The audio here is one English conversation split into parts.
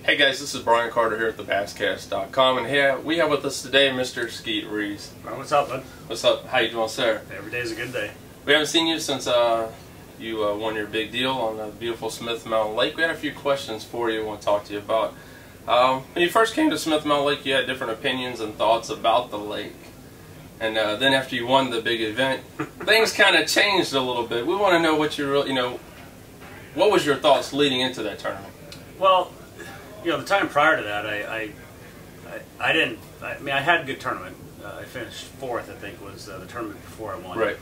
Hey guys, this is Brian Carter here at the Basscast.com, and here we have with us today Mr. Skeete Reese. Well, what's up, bud? What's up? How you doing, sir? Every day's a good day. We haven't seen you since you won your big deal on the beautiful Smith Mountain Lake. We had a few questions for you I want to talk to you about. When you first came to Smith Mountain Lake, you had different opinions and thoughts about the lake. And then after you won the big event, things kind of changed a little bit. We want to know what you really, what was your thoughts leading into that tournament? Well, the time prior to that, I had a good tournament. I finished fourth, I think, was the tournament before I won. Right.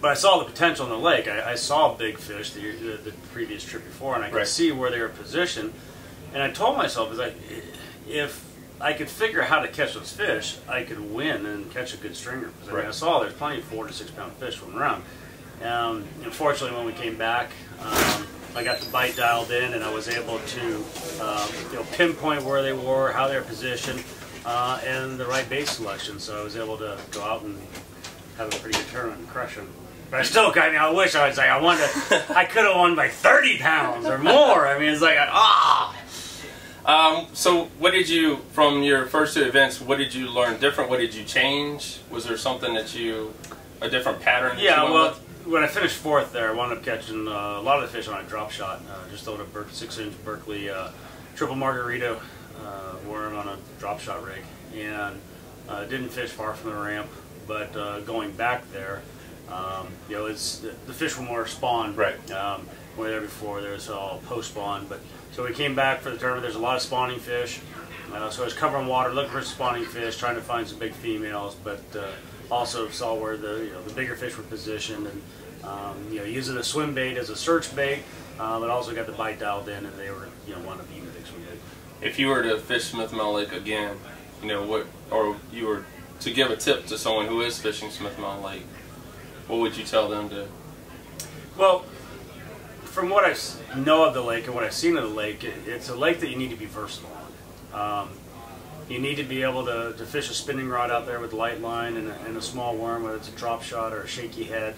But I saw the potential in the lake. I saw big fish the previous trip before, and I could see where they were positioned. And I told myself, if I could figure out how to catch those fish, I could win and catch a good stringer. Because I saw there's plenty of 4 to 6 pound fish swimming around. Unfortunately, when we came back, I got the bite dialed in, and I was able to pinpoint where they were, how they were positioned, and the right bait selection. So I was able to go out and have a pretty good tournament and crush them. But I wish I was like, I could have won by 30 pounds or more. I mean, it's like, So what did you, from your first two events, what did you learn different? What did you change? Was there something that a different pattern that you went with? When I finished fourth there, I wound up catching a lot of the fish on a drop shot. Just on a 6-inch Berkeley triple margarita worm on a drop shot rig. And didn't fish far from the ramp, but going back there, the fish were more spawn. Right. We were there before, there was all post-spawn. So we came back for the tournament, there's a lot of spawning fish. So I was covering water, looking for spawning fish, trying to find some big females, but also saw where the bigger fish were positioned, and using a swim bait as a search bait, but also got the bite dialed in, and they were wanting to be the big swim bait. If you were to fish Smith Mountain Lake again, or you were to give a tip to someone who is fishing Smith Mountain Lake, what would you tell them to? Well, from what I know of the lake and what I've seen of the lake, it's a lake that you need to be versatile on. You need to be able to fish a spinning rod out there with light line and a small worm, whether it's a drop shot or a shaky head.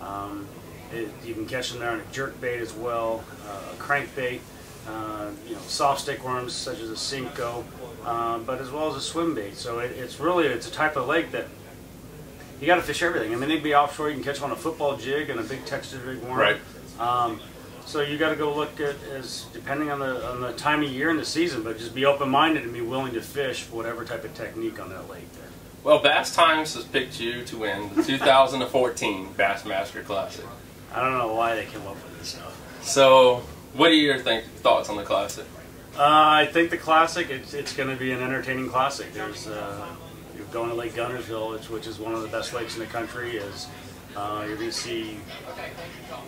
You can catch them there on a jerk bait as well, a crank bait, soft stick worms such as a Cinco, but as well as a swim bait. So it's a type of lake that you got to fish everything. I mean, they'd be offshore. You can catch them on a football jig and a big texture jig worm. Right. So you got to go look at depending on the time of year and the season, but just be open-minded and be willing to fish whatever type of technique on that lake there. Well, Bass Times has picked you to win the 2014 Bassmasters Classic. I don't know why they came up with this stuff. So, what are your thoughts on the Classic? I think the Classic, it's going to be an entertaining Classic. There's you're going to Lake Guntersville, which is one of the best lakes in the country.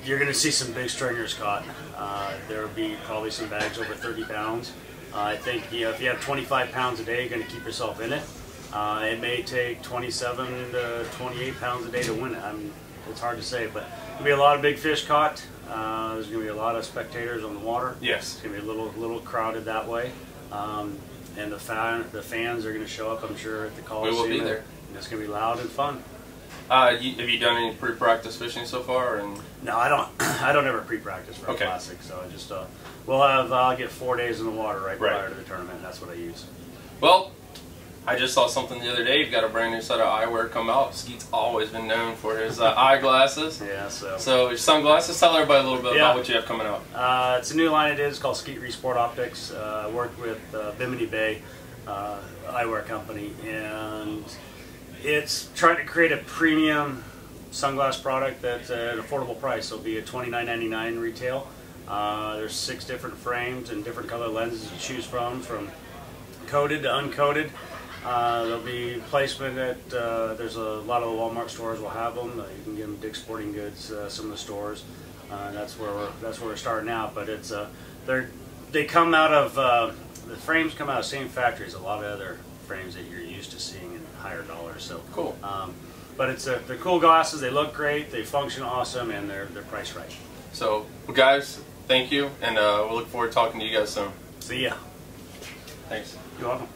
You're going to see some big stringers caught. There will be probably some bags over 30 pounds. I think if you have 25 pounds a day, you're going to keep yourself in it. It may take 27 to 28 pounds a day to win it. It's hard to say, but there'll be a lot of big fish caught. There's going to be a lot of spectators on the water. Yes. It's going to be a little crowded that way. And the fans are going to show up, I'm sure, at the Coliseum. We will be there. And it's going to be loud and fun. Have you done any pre-practice fishing so far? No, I don't. I don't ever pre-practice for a Classic. So I just I'll get 4 days in the water right prior to the tournament, and that's what I use. Well, I just saw something the other day. You've got a brand new set of eyewear come out. Skeete's always been known for his eyeglasses. Yeah. So your sunglasses. Tell everybody a little bit about what you have coming out. It's a new line. It's called Skeete Reese Sport Optics. I worked with Bimini Bay eyewear company, and it's trying to create a premium sunglass product that's at an affordable price. It'll be at $29.99 retail. There's 6 different frames and different color lenses to choose from coated to uncoated. There'll be placement at, there's a lot of the Walmart stores will have them. You can get them at Dick's Sporting Goods, some of the stores. That's where we're starting out. But it's they come out of the frames come out of the same factory as a lot of other frames that you're used to seeing in higher dollars. So cool. But they're cool glasses. They look great. They function awesome, and they're priced right. So, well, guys, thank you, and we'll look forward to talking to you guys soon. See ya. Thanks. You're welcome.